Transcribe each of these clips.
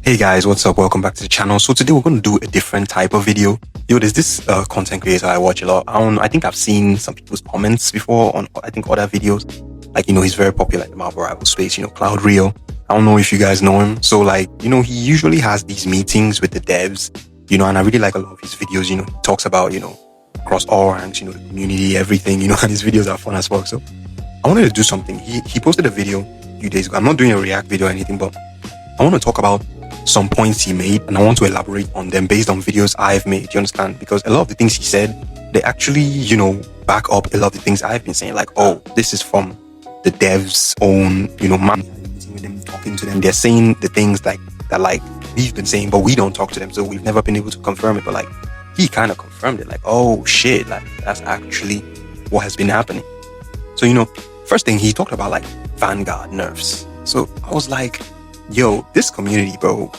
Hey guys, what's up? Welcome back to the channel. So today we're going to do a different type of video. There's this content creator I watch a lot. I think I've seen some people's comments before on, I think, other videos. Like, he's very popular in the Marvel Rivals space, Cloud Rio. I don't know if you guys know him. So like, he usually has these meetings with the devs, and I really like a lot of his videos. He talks about, across all ranks, the community, everything, and his videos are fun as well. So I wanted to do something. He posted a video a few days ago. I'm not doing a react video or anything, but I want to talk about some points he made, and I want to elaborate on them based on videos I've made. You understand? Because a lot of the things he said, they actually, back up a lot of the things I've been saying. Like, oh, this is from the devs' own, man. With them, talking to them, they're saying the things that we've been saying, but we don't talk to them, so we've never been able to confirm it. But like, he kind of confirmed it. Like, oh shit, like that's actually what has been happening. So first thing he talked about, like Vanguard nerfs. So I was like, yo, this community, bro,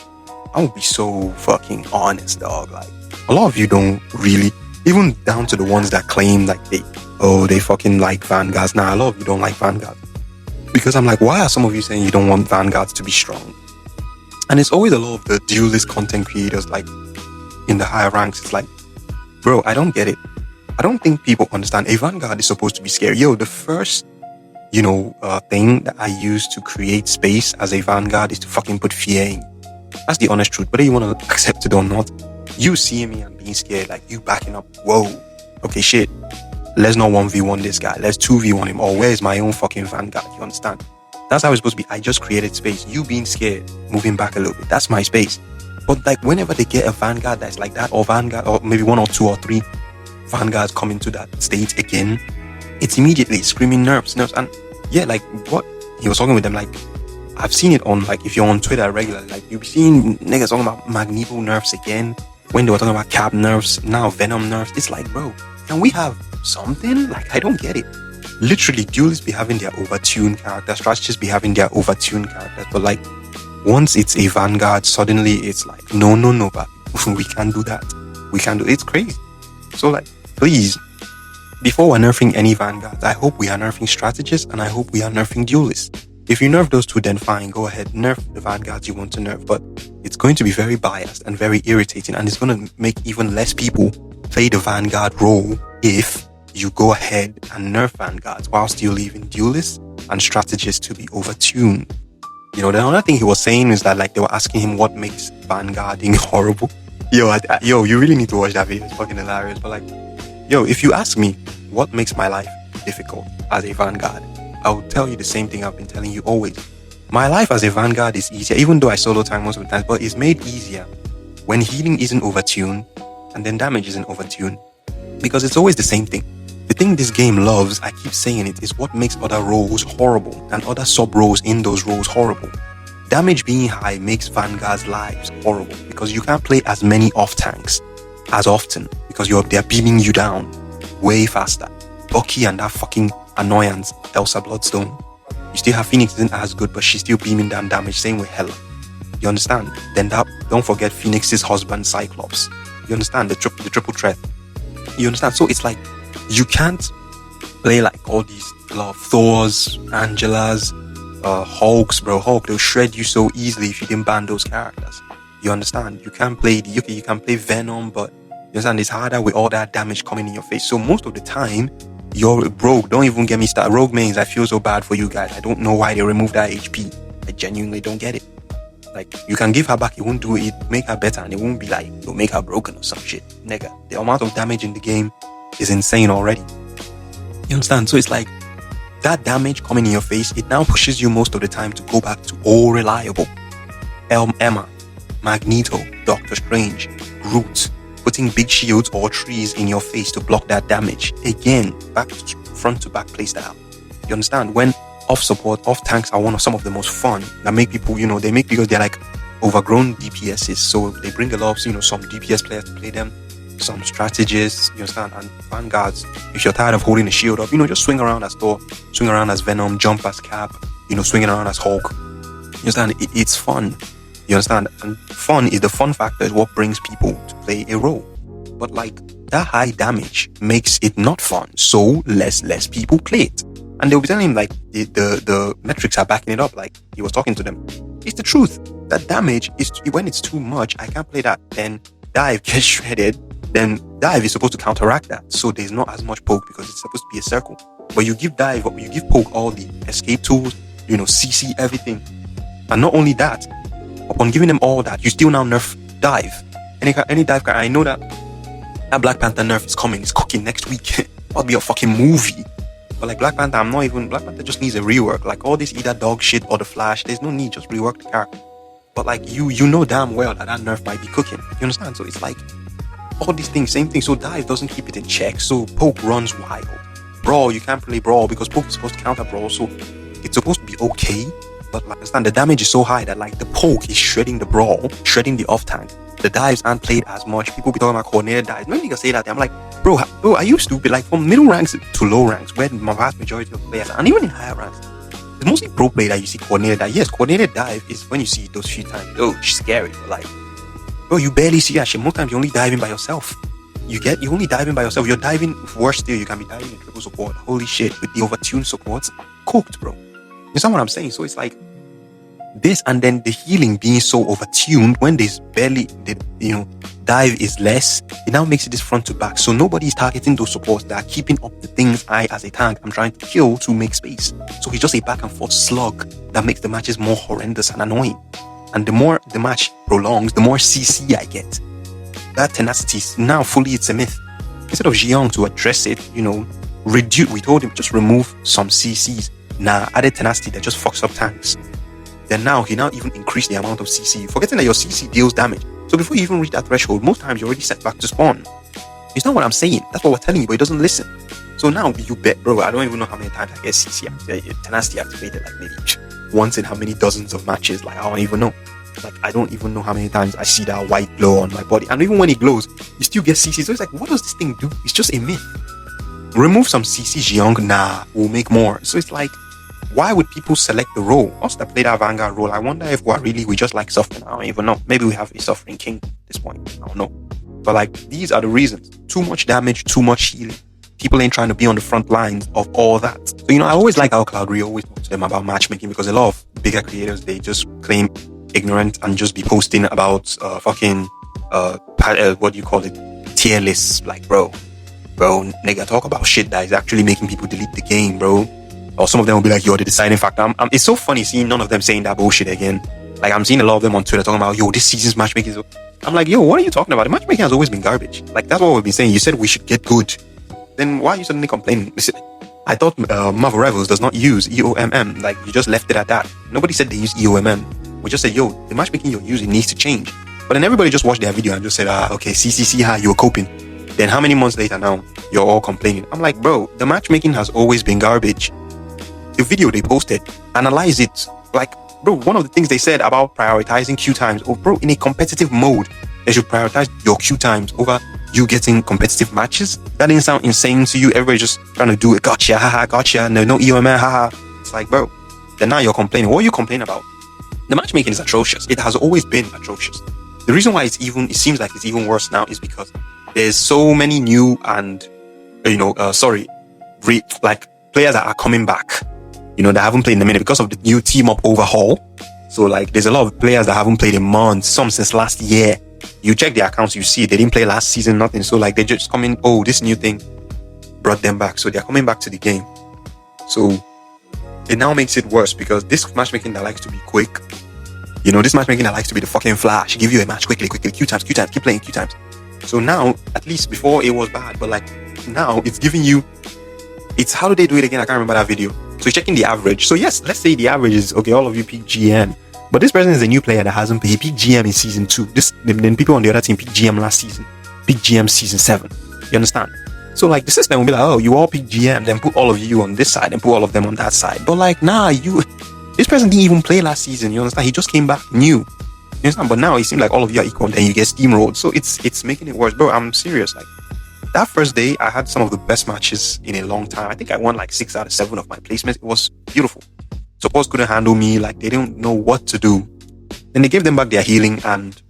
I would be so fucking honest, dog. Like, a lot of you don't really, even down to the ones that claim like they fucking like Vanguards. Nah, a lot of you don't like Vanguards. Because I'm like, why are some of you saying you don't want Vanguards to be strong? And it's always a lot of the duelist content creators, like in the higher ranks. It's like, bro, I don't get it. I don't think people understand a Vanguard is supposed to be scary. Yo, the first thing that I use to create space as a Vanguard is to fucking put fear in. That's the honest truth. Whether you want to accept it or not, you seeing me and being scared, like you backing up, whoa, okay, shit, let's not 1v1 this guy, let's 2v1 him, or where's my own fucking Vanguard? You understand? That's how it's supposed to be. I just created space. You being scared, moving back a little bit, that's my space. But like, whenever they get a Vanguard that's like that, or Vanguard, or maybe 1 or 2 or 3 Vanguards come into that state again, it's immediately screaming nerfs. And yeah, like what he was talking with them, like I've seen it on, like, if you're on Twitter regularly, like you'll be seeing niggas talking about Magneto nerfs again, when they were talking about Cap nerfs, now Venom nerfs. It's like, bro, can we have something? Like, I don't get it. Literally, duelists be having their overtuned characters, strategists be having their overtuned characters, but like once it's a Vanguard, suddenly it's like, no, but we can't do that. We can't do it. It's crazy. So like, please, before we're nerfing any Vanguards, I hope we are nerfing strategists, and I hope we are nerfing duelists. If you nerf those two, then fine, go ahead, nerf the Vanguards you want to nerf, but it's going to be very biased and very irritating, and it's going to make even less people play the Vanguard role if you go ahead and nerf Vanguards while still leaving duelists and strategists to be overtuned. The other thing he was saying is that, like, they were asking him what makes Vanguarding horrible. Yo, you really need to watch that video. It's fucking hilarious. But like, yo, if you ask me what makes my life difficult as a Vanguard, I will tell you the same thing I've been telling you always. My life as a Vanguard is easier, even though I solo tank most of the time, but it's made easier when healing isn't overtuned and then damage isn't overtuned, because it's always the same thing. The thing this game loves, I keep saying it, is what makes other roles horrible and other sub roles in those roles horrible. Damage being high makes Vanguard's lives horrible because you can't play as many off tanks as often because they're beaming you down way faster. Bucky and that fucking annoyance, Elsa Bloodstone. You still have Phoenix isn't as good, but she's still beaming down damage. Same with Hela. You understand? Then don't forget Phoenix's husband, Cyclops. You understand? The triple threat. You understand? So it's like, you can't play like all these Thors, Angelas, Hulks, bro. Hulk, they'll shred you so easily if you didn't ban those characters. You understand? You can't play you can play Venom, but you understand, it's harder with all that damage coming in your face. So most of the time, you're rogue. Don't even get me started. Rogue mains, I feel so bad for you guys. I don't know why they removed that HP. I genuinely don't get it. Like, you can give her back, it won't do it, make her better, and it won't be like, you'll make her broken or some shit. Nigga, the amount of damage in the game is insane already. You understand? So it's like, that damage coming in your face, it now pushes you most of the time to go back to all reliable. Emma, Magneto, Doctor Strange, Groot, putting big shields or trees in your face to block that damage. Again, front to back playstyle. You understand? When off support, off tanks are some of the most fun that make people, because they're like overgrown DPSs. So they bring a lot of, some DPS players to play them, some strategists, you understand, and Vanguards. If you're tired of holding a shield up, just swing around as Thor, swing around as Venom, jump as Cap, swinging around as Hulk. You understand? It's fun. You understand? And the fun factor is what brings people to play a role. But like, that high damage makes it not fun, so less people play it. And they'll be telling him, like, the metrics are backing it up, like he was talking to them. It's the truth. that damage is, when it's too much, I can't play that. Then dive gets shredded. Then dive is supposed to counteract that. So there's not as much poke because it's supposed to be a circle. But you give poke all the escape tools, CC everything. And not only that, upon giving them all that, you still now nerf dive. Any dive guy, I know that Black Panther nerf is coming, it's cooking next week. That'll be a fucking movie. But like Black Panther, Black Panther just needs a rework. Like all this either dog shit or the Flash, there's no need, just rework the character. But like you know damn well that nerf might be cooking. You understand? So it's like all these things, same thing. So dive doesn't keep it in check. So poke runs wild. Brawl, you can't play brawl because poke is supposed to counter brawl. So it's supposed to be okay. But like, understand, the damage is so high that like the poke is shredding the brawl, shredding the off tank. The dives aren't played as much. People be talking about coordinated dives. Maybe you can say that. I'm like, bro, are you stupid? Like from middle ranks to low ranks, where the vast majority of players, and even in higher ranks, it's mostly pro play that you see coordinated dive. Yes, coordinated dive is when you see it those few times. Oh, it's scary. But like, bro, you barely see that shit. Most times you're only diving by yourself. You're only diving by yourself. You're diving, worse still, you can be diving in triple support. Holy shit, with the overtuned supports, cooked, bro. You understand what I'm saying? So it's like this, and then the healing being so overtuned when there's barely dive is less, it now makes it this front to back. So nobody is targeting those supports that are keeping up the things I as a tank I'm trying to kill to make space. So it's just a back and forth slug that makes the matches more horrendous and annoying. And the more the match prolongs, the more CC I get. That tenacity now fully, it's a myth. Instead of Jiang to address it, reduce, we told him just remove some CCs. Nah, added tenacity that just fucks up tanks. Then now he even increased the amount of CC, forgetting that your CC deals damage. So before you even reach that threshold, most times you're already set back to spawn. It's not what I'm saying. That's what we're telling you, but he doesn't listen. So now you bet, bro. I don't even know how many times I get CC tenacity activated, like maybe once in how many dozens of matches. Like I don't even know. Like I don't even know how many times I see that white glow on my body. And even when it glows, you still get CC. So it's like, what does this thing do? It's just a myth. Remove some CC Jiang, nah, we'll make more. So it's like, why would people select the role? Us that play that Vanguard role, I wonder if we just like suffering. I don't even know. Maybe we have a suffering king at this point. I don't know. But like, these are the reasons. Too much damage, too much healing. People ain't trying to be on the front lines of all that. So, I always like how Cloudry always talks to them about matchmaking, because a lot of bigger creators, they just claim ignorant and just be posting about what do you call it? Tier lists. Like, bro, nigga, talk about shit that is actually making people delete the game, bro. Or some of them will be like, yo, the deciding factor. It's so funny seeing none of them saying that bullshit again. Like, I'm seeing a lot of them on Twitter talking about, yo, this season's matchmaking is... I'm like, yo, what are you talking about? The matchmaking has always been garbage. Like, that's what we've been saying. You said we should get good. Then why are you suddenly complaining? I thought Marvel Rivals does not use EOMM. Like, you just left it at that. Nobody said they use EOMM. We just said, yo, the matchmaking you're using needs to change. But then everybody just watched their video and just said, okay, see how you were coping. Then how many months later now, you're all complaining? I'm like, bro, the matchmaking has always been garbage. The video they posted, analyze it. Like, bro, one of the things they said about prioritizing queue times, bro, in a competitive mode, they should prioritize your queue times over you getting competitive matches. That didn't sound insane to you? Everybody just trying to do it, gotcha, haha, gotcha, no EOMM, haha. It's like, bro, then now you're complaining. What are you complaining about? The matchmaking is atrocious. It has always been atrocious. The reason why it seems like it's even worse now is because there's so many new and, players that are coming back. That haven't played in a minute because of the new team up overhaul. So like, there's a lot of players that haven't played in months, some since last year. You check their accounts, you see they didn't play last season, nothing. So like, they just come in, oh, this new thing brought them back. So they're coming back to the game. So it now makes it worse because this matchmaking that likes to be quick, this matchmaking that likes to be the fucking Flash, give you a match quickly, queue times, keep playing queue times. So now, at least before it was bad, but like now it's giving you, how do they do it again? I can't remember that video. So you're checking the average. So yes, let's say the average is, okay, all of you pick GM. But this person is a new player that hasn't played. He picked GM in season 2. Then people on the other team picked GM last season. Pick GM season 7. You understand? So like the system will be like, oh, you all pick GM, then put all of you on this side and put all of them on that side. But like, nah, this person didn't even play last season. You understand? He just came back new. You understand? But now it seems like all of you are equal and then you get steamrolled. So it's making it worse. Bro, I'm serious. Like, that first day, I had some of the best matches in a long time. I think I won like 6 out of 7 of my placements. It was beautiful. Supports couldn't handle me. Like, they didn't know what to do. Then they gave them back their healing and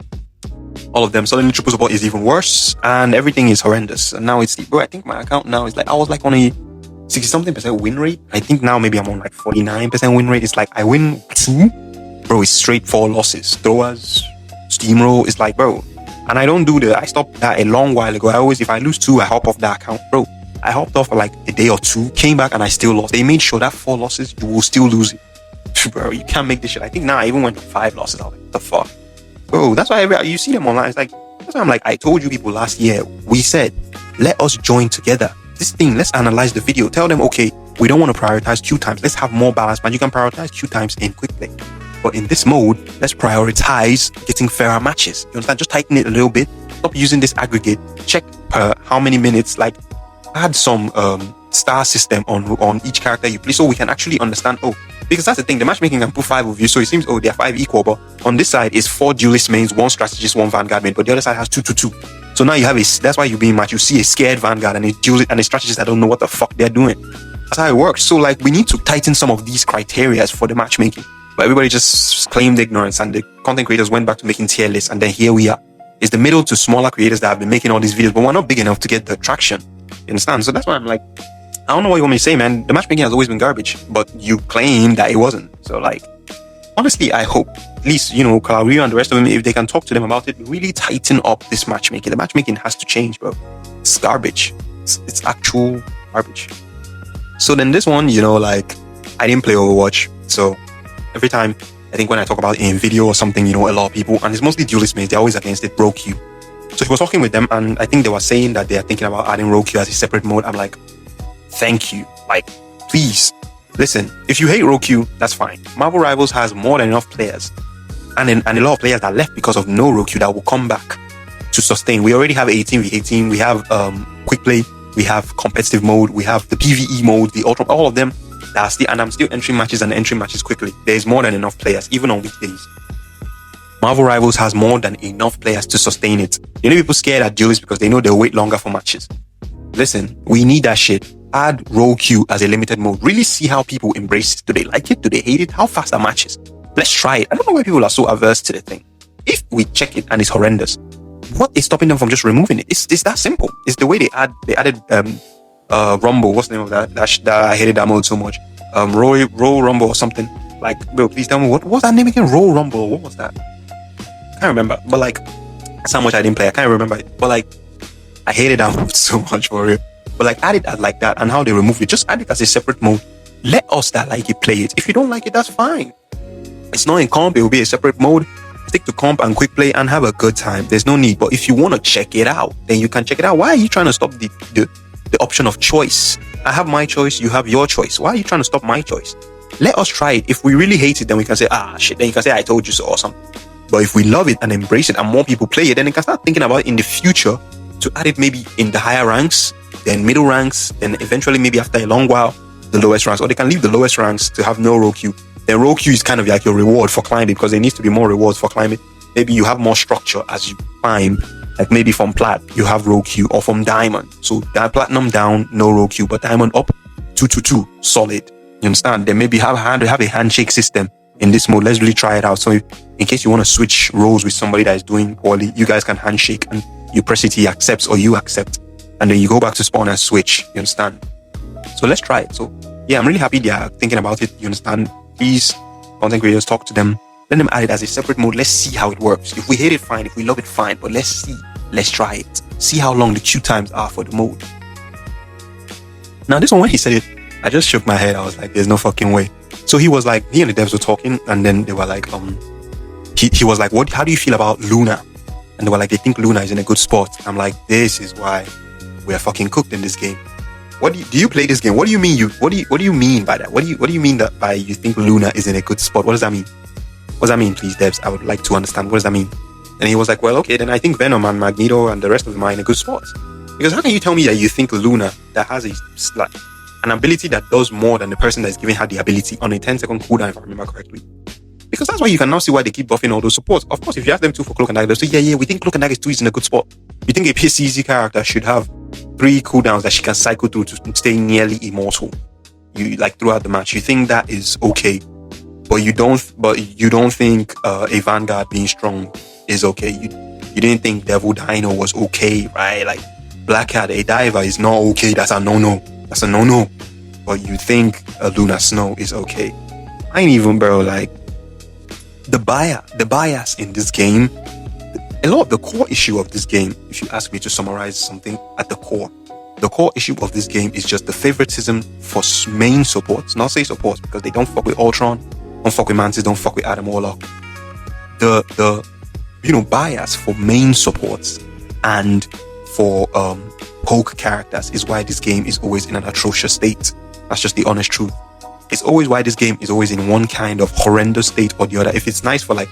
all of them. Suddenly, triple support is even worse and everything is horrendous. And now bro, I think my account now is like, I was like on a 60-something% win rate. I think now maybe I'm on like 49% win rate. It's like I win 2 bro, it's straight 4 losses. Throwers, steamroll, it's like, bro. And I stopped that a long while ago. If I lose 2, I hop off that account. Bro, I hopped off for like a day or 2, came back and I still lost. They made sure that 4 losses, you will still lose it. Bro, you can't make this shit. I think now I even went to 5 losses. I was like, what the fuck? Bro, that's why you see them online. It's like, that's why I'm like, I told you people last year, we said, let us join together. This thing, let's analyze the video. Tell them, okay, we don't want to prioritize queue times. Let's have more balance, man. You can prioritize queue times in quick play. But in this mode, let's prioritize getting fairer matches. You understand? Just tighten it a little bit. Stop using this aggregate. Check per how many minutes. Like, add some star system on each character you play so we can actually understand. Oh, because that's the thing. The matchmaking can put 5 of you, so it seems, oh, they're 5 equal. But on this side is 4 duelist mains, 1 strategist, 1 vanguard main. But the other side has 2, 2, 2. So now you have that's why you're being matched. You see a scared vanguard and a duelist and a strategist that don't know what the fuck they're doing. That's how it works. So like, we need to tighten some of these criteria for the matchmaking. But everybody just claimed ignorance, and the content creators went back to making tier lists, and then here we are. It's the middle to smaller creators that have been making all these videos, but we're not big enough to get the traction. You understand? So that's why I'm like, I don't know what you want me to say, man. The matchmaking has always been garbage, but you claim that it wasn't. So like, honestly, I hope at least, you know, Kalario and the rest of them, if they can talk to them about it, really tighten up this matchmaking. The matchmaking has to change, bro. It's garbage. It's actual garbage. So then this one, you know, like, I didn't play Overwatch, so every time, I think when I talk about it in video or something, you know, a lot of people, and it's mostly duelist mates, they're always against it, row queue. So he was talking with them, and I think they were saying that they're thinking about adding row queue as a separate mode. I'm like, thank you. Like, please, listen, if you hate row queue, that's fine. Marvel Rivals has more than enough players, and a lot of players that left because of no row queue that will come back to sustain. We already have 18v18, we have quick play, we have competitive mode, we have the PvE mode, the ultra, all of them. And I'm still entering matches quickly. There's more than enough players, even on weekdays. Marvel Rivals has more than enough players to sustain it. You know, people scared at duels because they know they'll wait longer for matches. Listen, we need that shit. Add row queue as a limited mode. Really see how people embrace it. Do they like it? Do they hate it? How fast are matches? Let's try it. I don't know why people are so averse to the thing. If we check it and it's horrendous, what is stopping them from just removing it? It's that simple. It's the way they added Rumble. What's the name of that? That I hated that mode so much. Roll Rumble or something. Like, bro, please tell me what was that name again? Roll Rumble. What was that? I can't remember. But like, that's how much I didn't play. I can't remember it. But like, I hated that mode so much for real. But like, add it as like that, and how they removed it. Just add it as a separate mode. Let us that like it play it. If you don't like it, that's fine. It's not in comp. It will be a separate mode. Stick to comp and quick play and have a good time. There's no need. But if you want to check it out, then you can check it out. Why are you trying to stop the option of choice? I have my choice, you have your choice. Why are you trying to stop my choice? Let us try it. If we really hate it, then we can say, shit. Then you can say, I told you so or something. But if we love it and embrace it and more people play it, then you can start thinking about it in the future to add it maybe in the higher ranks, then middle ranks, then eventually maybe after a long while, the lowest ranks. Or they can leave the lowest ranks to have no row queue. Then row queue is kind of like your reward for climbing, because there needs to be more rewards for climbing. Maybe you have more structure as you climb. Like maybe from plat, you have row queue, or from diamond. So that platinum down, no row queue, but diamond up, 2-2-2, solid. You understand? Then maybe have a handshake system in this mode. Let's really try it out. So in case you want to switch roles with somebody that is doing poorly, you guys can handshake and you press it, he accepts or you accept. And then you go back to spawn and switch. You understand? So let's try it. So yeah, I'm really happy they are thinking about it. You understand? Please, content creators, talk to them. Let them add it as a separate mode. Let's see how it works. If we hate it, fine. If we love it, fine. But let's see. Let's try it. See how long the queue times are for the mode. Now, this one, when he said it, I just shook my head. I was like, there's no fucking way. So he was like, he and the devs were talking, and then they were like, he was like, how do you feel about Luna? And they were like, they think Luna is in a good spot. I'm like, this is why we're fucking cooked in this game. Do you play this game? What do you mean? What do you mean by that? What do you mean that by you think Luna is in a good spot? What does that mean? What does that mean, please, devs? I would like to understand. What does that mean? And he was like, well, okay, then I think Venom and Magneto and the rest of them are in a good spot. Because how can you tell me that you think Luna, that has an ability that does more than the person that is giving her the ability on a 10-second cooldown, if I remember correctly? Because that's why you can now see why they keep buffing all those supports. Of course, if you ask them to for Cloak and Dagger, they'll say, yeah, we think Cloak and Dagger 2 is in a good spot. We think a PCZ character should have 3 cooldowns that she can cycle through to stay nearly immortal. You like throughout the match. You think that is okay. But you don't think a Vanguard being strong is okay. You didn't think Devil Dino was okay, right? Like Black Cat, a diver is not okay. That's a no-no. That's a no-no. But you think a Luna Snow is okay. I ain't even, bro, like, the bias in this game, a lot of the core issue of this game, if you ask me to summarize something at the core issue of this game is just the favoritism for main supports. Not say supports because they don't fuck with Ultron, don't fuck with Mantis, don't fuck with Adam Warlock. The bias for main supports and for poke characters is why this game is always in an atrocious state. That's just the honest truth. It's always why this game is always in one kind of horrendous state or the other. If it's nice for like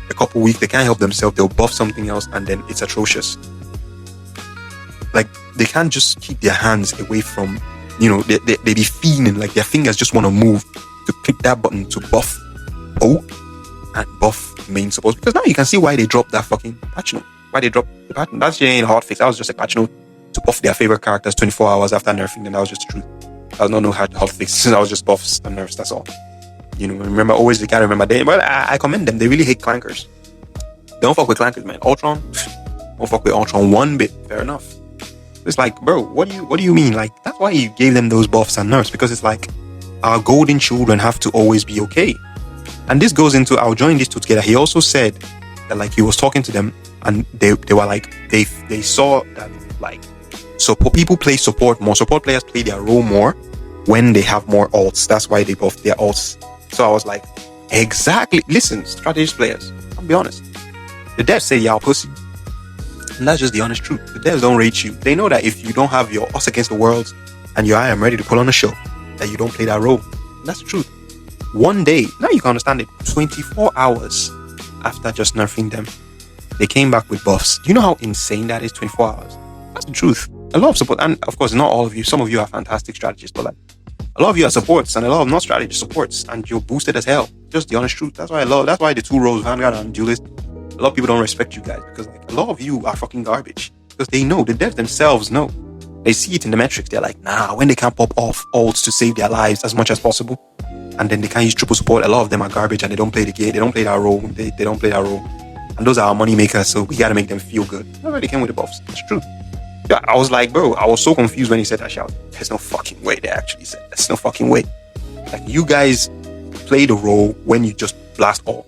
a couple weeks, they can't help themselves, they'll buff something else and then it's atrocious. Like, they can't just keep their hands away from, they be fiending, like their fingers just want to move to click that button to buff poke and buff main supports. Because now you can see why they dropped that fucking patch note. Why they dropped the patch note. That's ain't a hot fix. That was just a patch note to buff their favorite characters 24 hours after nerfing them. That was just the truth. That was no hot fix. That was just buffs and nerfs, that's all. Remember, always you gotta remember they, but I commend them. They really hate clankers. They don't fuck with clankers, man. Ultron, don't fuck with Ultron one bit. Fair enough. It's like, bro, what do you mean? Like, that's why you gave them those buffs and nerfs, because it's like our golden children have to always be okay. And this goes into, I'll join these two together. He also said that like he was talking to them and they were like, they saw that like, so people play support more. Support players play their role more when they have more ults. That's why they buff their ults. So I was like, exactly. Listen, strategist players, I'll be honest. The devs say y'all pussy. And that's just the honest truth. The devs don't rate you. They know that if you don't have your us against the world and your I am ready to pull on a show, that you don't play that role. And that's the truth. One day, now you can understand it, 24 hours after just nerfing them, they came back with buffs. Do you know how insane that is, 24 hours? That's the truth. A lot of support, and of course, not all of you. Some of you are fantastic strategists, but like, a lot of you are supports, and a lot of not strategists supports, and you're boosted as hell. Just the honest truth. That's why the two roles, Vanguard and Duelist, a lot of people don't respect you guys, because like, a lot of you are fucking garbage. Because they know, the devs themselves know. They see it in the metrics. They're like, nah, when they can't pop off ults to save their lives as much as possible, and then they can't use triple support, a lot of them are garbage and they don't play the game. They don't play that role. They don't play that role. And those are our money makers, so we gotta make them feel good. Nobody came with the buffs. It's true. Yeah, I was like, bro, I was so confused when he said that shout. There's no fucking way they actually said. There's no fucking way. Like, you guys play the role when you just blast off.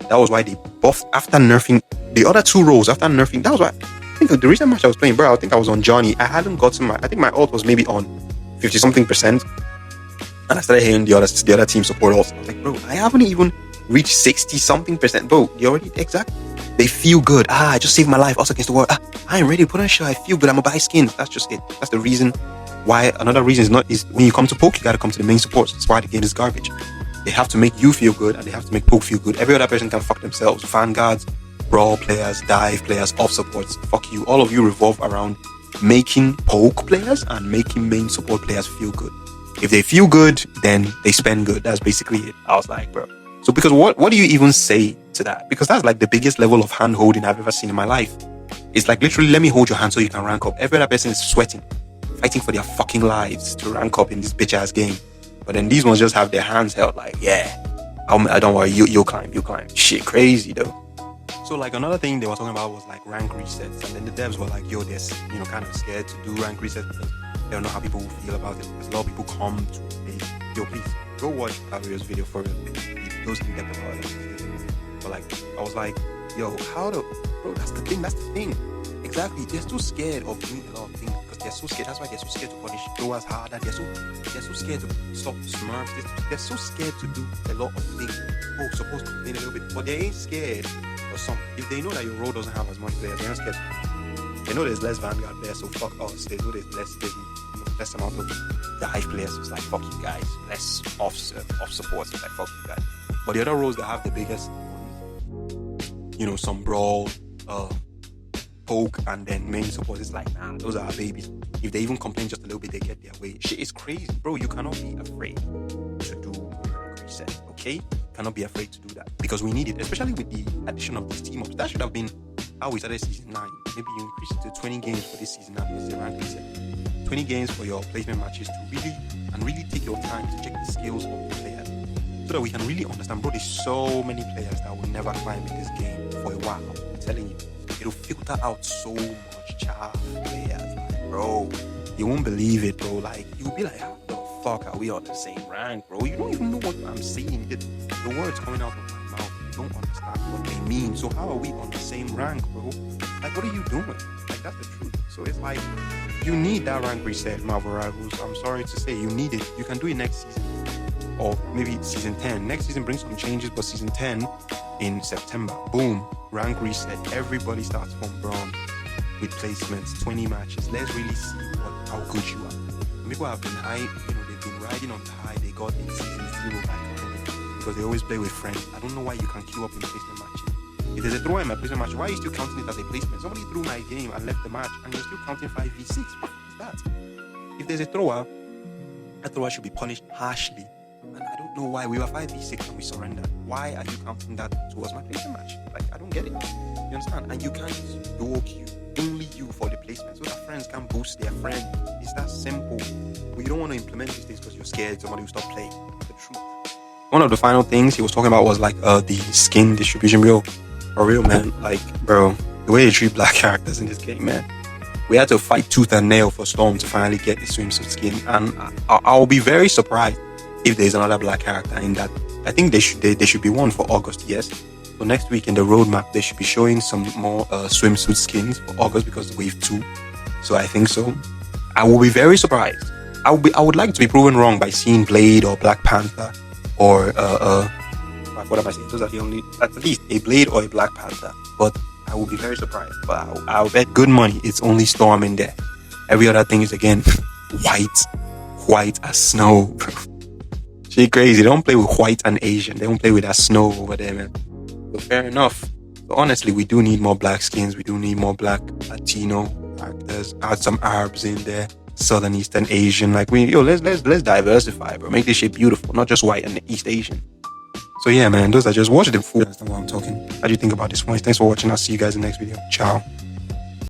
That was why they buffed after nerfing the other two roles. After nerfing, that was why I think the recent match I was playing, bro, I think I was on Johnny. I hadn't gotten I think my ult was maybe on 50 something percent. And I started hearing the other team support ults. I was like, bro, I haven't even reached 60 something percent. Bro, you already exactly. They feel good. I just saved my life also against the world. I ain't ready to put on a show. I feel good. I'm gonna buy skins. That's just it. That's the reason why. Another reason is when you come to poke, you gotta come to the main supports. That's why the game is garbage. They have to make you feel good and they have to make poke feel good. Every other person can fuck themselves. Vanguards, brawl players, dive players, off supports. Fuck you. All of you revolve around making poke players and making main support players feel good. If they feel good, then they spend good. That's basically it. I was like, bro. So because what do you even say to that? Because that's like the biggest level of hand holding I've ever seen in my life. It's like literally, let me hold your hand so you can rank up. Every other person is sweating, fighting for their fucking lives to rank up in this bitch ass game. But then these ones just have their hands held like, yeah, I don't worry, you'll climb. Shit, crazy though. So like another thing they were talking about was like rank resets, and then the devs were like, yo, they're kind of scared to do rank resets because they don't know how people will feel about it. Because a lot of people come to play. Yo, please go watch Gabriel's video for real. He goes in depth about it. But like, I was like, yo, bro, that's the thing. Exactly, they're so scared of doing a lot of things because they're so scared. That's why they're so scared to punish throwers harder. They're so scared to stop smurfs. They're so scared to do a lot of things. Oh, supposed to complain a little bit, but they ain't scared or something. If they know that your role doesn't have as much players, they aren't scared. They know there's less Vanguard players, so fuck us. They know there's less amount of dive players. So it's like, fuck you guys. Less off supports. It's like, fuck you guys. But the other roles that have the biggest ones, some brawl, poke, and then main support is like, nah, those are our babies. If they even complain just a little bit, they get their way. Shit is crazy, bro. You cannot be afraid to do rank reset, okay? You cannot be afraid to do that because we need it, especially with the addition of these team ups. That should have been how we started season 9. Maybe you increase it to 20 games for this season after the rank reset. 20 games for your placement matches to really take your time to check the skills of the players so that we can really understand, bro. There's so many players that will never climb in this game for a while. I'm telling you, it'll filter out so much chaff players, like, bro. You won't believe it, bro. Like, you'll be like, how the fuck are we on the same rank, bro? You don't even know what I'm saying. The words coming out of my mouth, you don't understand what they mean. So how are we on the same rank, bro? Like, what are you doing? Like, that's the truth. So it's like, you need that rank reset, Marvel Rivals. I'm sorry to say, you need it. You can do it next season, or maybe season 10. Next season brings some changes, but season 10 in September, boom, rank reset. Everybody starts from bronze with placements, 20 matches. Let's really see how good you are. People have been high, they've been riding on the high. They got in season 0 by because they always play with friends. I don't know why you can queue up in placement matches. If there's a throw in my placement match, why are you still counting it as a placement? Somebody threw my game and left the match, and you're still counting 5v6. What is that? If there's a thrower, that thrower should be punished harshly. And I don't know why we were 5v6 and we surrendered. Why are you counting that towards my placement match? Like, I don't get it. You understand? And you can't use dual queue, only you for the placement, so that friends can boost their friend. It's that simple. But you don't want to implement these things because you're scared somebody will stop playing. The truth. One of the final things he was talking about was like the skin distribution, bro. For real, man. Like, bro, the way they treat black characters in this game, man. We had to fight tooth and nail for Storm to finally get the swimsuit skin, and I'll be very surprised if there's another black character in that. I think there should be one for August, yes. So next week in the roadmap, they should be showing some more swimsuit skins for August because wave 2. So I think so. I will be very surprised. I would like to be proven wrong by seeing Blade or Black Panther or what am I saying? Those are the only, at least a Blade or a Black Panther. But I will be very surprised. But I'll bet good money it's only Storm in there. Every other thing is again white as snow. She crazy. They don't play with white and Asian. They don't play with that snow over there, man. So fair enough. But honestly, we do need more black skins. We do need more black Latino characters. Add some Arabs in there. Southern, Eastern, Asian. Like let's diversify, bro. Make this shit beautiful, not just white and East Asian. So yeah, man, those are just watch the food. That's not what I'm talking. How do you think about this one? Thanks for watching. I'll see you guys in the next video. Ciao.